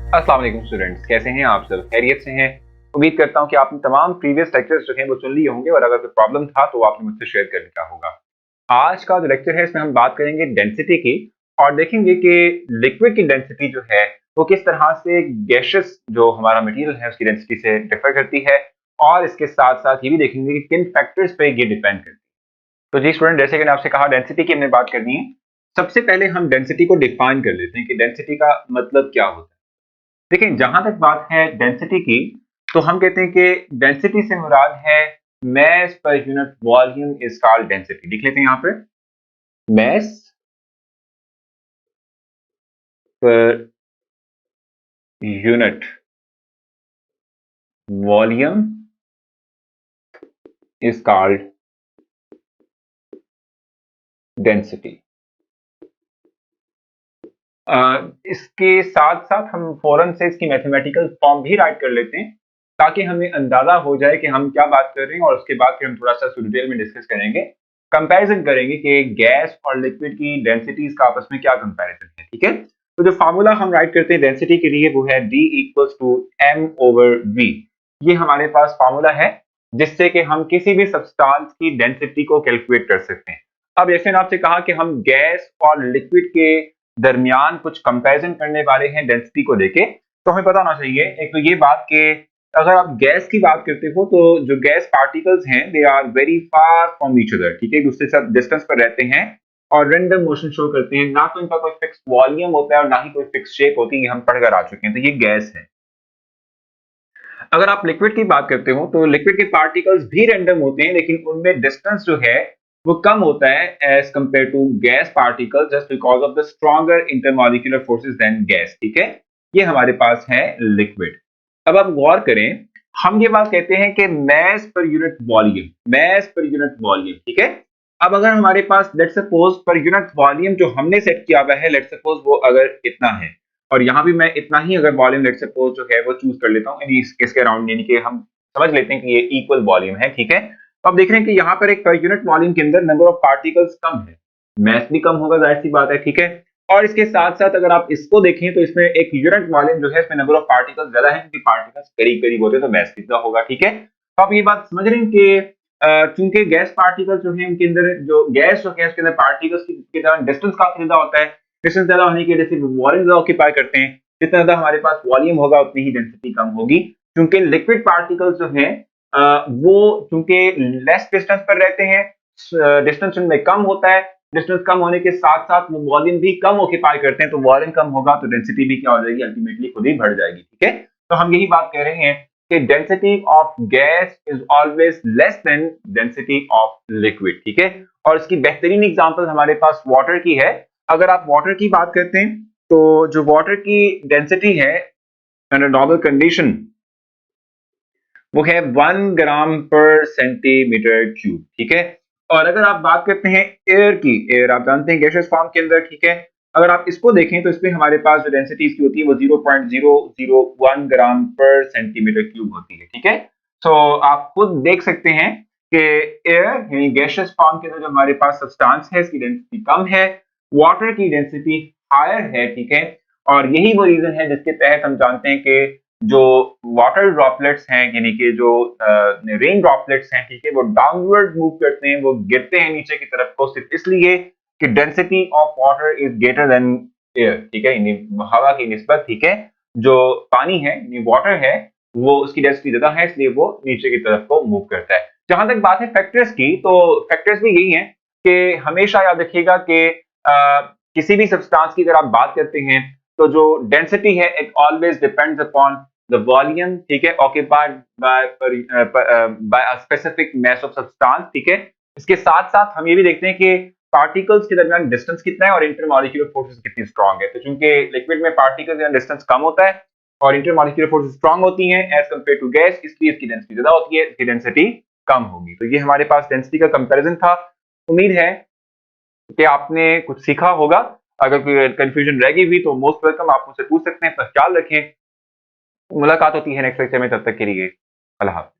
अस्सलाम वालेकुम स्टूडेंट्स, कैसे हैं आप सब? खैरियत से हैं? उम्मीद करता हूं कि आपने तमाम प्रीवियस लेक्चर्स जो हैं वो सुन लिए होंगे और अगर कोई प्रॉब्लम था तो आपने मुझसे शेयर कर लिया होगा। आज का जो लेक्चर है इसमें हम बात करेंगे डेंसिटी की और देखेंगे कि लिक्विड की डेंसिटी जो है वो किस तरह से गैसेस जो हमारा मटेरियल है उसकी डेंसिटी से डिफर करती है और इसके साथ साथ ये भी देखेंगे कि किन फैक्टर्स पे ये डिपेंड करती है। तो जी स्टूडेंट, जैसे कि मैंने आपसे कहा डेंसिटी की हमने बात करनी है। सबसे पहले हम डेंसिटी को डिफाइन कर लेते हैं कि डेंसिटी का मतलब क्या होता है। देखिए, जहां तक बात है डेंसिटी की, तो हम कहते हैं कि डेंसिटी से मुराद है mass per unit volume is called density। लिख लेते हैं यहां पे mass per unit volume is called density। इसके साथ साथ हम फौरन से इसकी मैथमेटिकल फॉर्म भी राइट कर लेते हैं ताकि हमें अंदाजा हो जाए कि हम क्या बात कर रहे हैं और उसके बाद फिर हम थोड़ा सा डिटेल में डिस्कस करेंगे, कंपैरिजन करेंगे कि गैस और लिक्विड की डेंसिटीज का आपस में क्या कंपैरिजन है। ठीक है, तो जो फार्मूला हम राइट करते हैं डेंसिटी के लिए वो है D इक्वल्स टू M/V। ये हमारे पास फार्मूला है जिससे कि हम किसी भी सब्सटेंस की डेंसिटी को कैलकुलेट कर सकते हैं। अब जैसे मैंने आपसे कहा कि हम गैस और लिक्विड के दरमियान कुछ कंपैरिजन करने वाले हैं डेंसिटी को लेके, तो हमें पता होना चाहिए एक तो ये बात कि अगर आप गैस की बात करते हो तो जो गैस पार्टिकल्स हैं they are very far from each other. ठीक है, एक दूसरे के साथ डिस्टेंस पर रहते हैं और रैंडम मोशन शो करते हैं, ना तो इनका कोई फिक्स वॉल्यूम होता है और ना ही कोई फिक्स शेप होती है। ये हम पढ़कर आ चुके हैं, तो ये गैस है। अगर आप लिक्विड की बात करते हो तो लिक्विड के पार्टिकल्स भी रैंडम होते हैं लेकिन उनमें डिस्टेंस जो है वो कम होता है as compare to gas particles just because of the stronger intermolecular forces than gas. ठीक है, ये हमारे पास है लिक्विड। अब आप गौर करें, हम ये बात कहते हैं कि mass per unit volume, mass per unit volume. ठीक है, अब अगर हमारे पास let's suppose per unit volume जो हमने सेट किया हुआ है, लेट्स सपोज वो अगर इतना है और यहां भी मैं इतना ही अगर वॉल्यूम लेट्स सपोज जो है वो चूज कर लेता हूं इसके अराउंड, यानी कि हम समझ लेते हैं कि ये इक्वल वॉल्यूम है। ठीक है, तो अब देख रहे हैं कि यहाँ पर एक पर यूनिट वॉल्यूम के अंदर नंबर ऑफ पार्टिकल्स कम है, मैस भी कम होगा, जाहिर सी बात है। ठीक है, और इसके साथ साथ अगर आप इसको देखें तो इसमें एक यूनिट वॉल्यूम जो है इसमें नंबर ऑफ पार्टिकल्स ज्यादा है क्योंकि पार्टिकल्स करीब करीब होते हैं तो मैस कितना होगा। ठीक है, तो आप ये बात समझ रहे हैं कि चूंकि गैस पार्टिकल्स जो है उनके अंदर जो गैस जो है उसके अंदर पार्टिकल्स के दौरान डिस्टेंस काफी ज्यादा होता है। डिस्टेंस ज्यादा होने की वजह से वॉल्यूम ज्यादा ऑक्यूपाई करते हैं, जितना ज्यादा हमारे पास वॉल्यूम होगा उतनी ही डेंसिटी कम होगी। क्योंकि लिक्विड पार्टिकल्स जो है वो चूंकि लेस डिस्टेंस पर रहते हैं, डिस्टेंस उनमें कम होता है, डिस्टेंस कम होने के साथ साथ वो वॉल्यूम भी कम ऑक्यूपाई करते हैं, तो वॉल्यूम कम होगा तो डेंसिटी भी क्या हो जाएगी, अल्टीमेटली खुद ही बढ़ जाएगी। ठीक है, तो हम यही बात कह रहे हैं कि density of gas is always less than density of liquid. ठीक है, और इसकी बेहतरीन एग्जांपल हमारे पास वाटर की है। अगर आप वाटर की बात करते हैं तो जो वाटर की डेंसिटी है अंडर नॉर्मल कंडीशन वो है 1 ग्राम पर सेंटीमीटर क्यूब। ठीक है, और अगर आप बात करते हैं एयर की, एयर आप जानते हैं गैसियस फॉर्म के अंदर। ठीक है, अगर आप इसको देखें तो इसमें हमारे पास जो डेंसिटी इसकी होती है वो 0.001 ग्राम पर सेंटीमीटर क्यूब होती है। ठीक है, तो आप खुद देख सकते हैं कि एयर यानी गैसियस फॉर्म के अंदर जो हमारे पास सब्सटेंस है इसकी डेंसिटी कम है, वाटर की डेंसिटी हायर है। ठीक है, और यही वो रीजन है जिसके तहत हम जानते हैं कि जो वाटर ड्रॉपलेट्स हैं यानी कि जो रेन ड्रॉपलेट्स हैं, ठीक है, वो डाउनवर्ड मूव करते हैं, वो गिरते हैं नीचे की तरफ को सिर्फ इसलिए कि density of water is greater than air. ठीक है, यानी हवा की निस्बत, ठीक है, जो पानी है यानी वाटर है वो उसकी डेंसिटी ज्यादा है इसलिए वो नीचे की तरफ को मूव करता है। जहां तक बात है फैक्टर्स की, तो फैक्टर्स भी यही है कि हमेशा याद रखिएगा कि किसी भी सब्सटेंस की अगर आप बात करते हैं तो जो डेंसिटी है it always depends upon the volume. ठीक है, occupied by a specific mass of substance. ठीक है, इसके साथ साथ हम ये भी देखते हैं कि पार्टिकल्स के दरमियान डिस्टेंस कितना है और इंटरमॉलिक्यूलर फोर्सेस कितनी स्ट्रांग है। तो चूंकि लिक्विड में पार्टिकल्स का डिस्टेंस कम होता है और इंटरमॉलिक्यूलर फोर्सेस स्ट्रांग होती हैं एज कंपेयर टू गैस, इसलिए इसकी डेंसिटी ज्यादा होती है, इसकी डेंसिटी कम होगी। तो ये हमारे पास डेंसिटी का कंपैरिजन था। उम्मीद है कि आपने कुछ सीखा होगा। अगर कोई कंफ्यूजन रह गई हुई तो मोस्ट वेलकम, आप मुझसे पूछ सकते हैं। तो ख्याल रखें, मुलाकात होती है नेक्स्ट लेक्चर में, तब तक के लिए अल्लाह हाफ़िज़।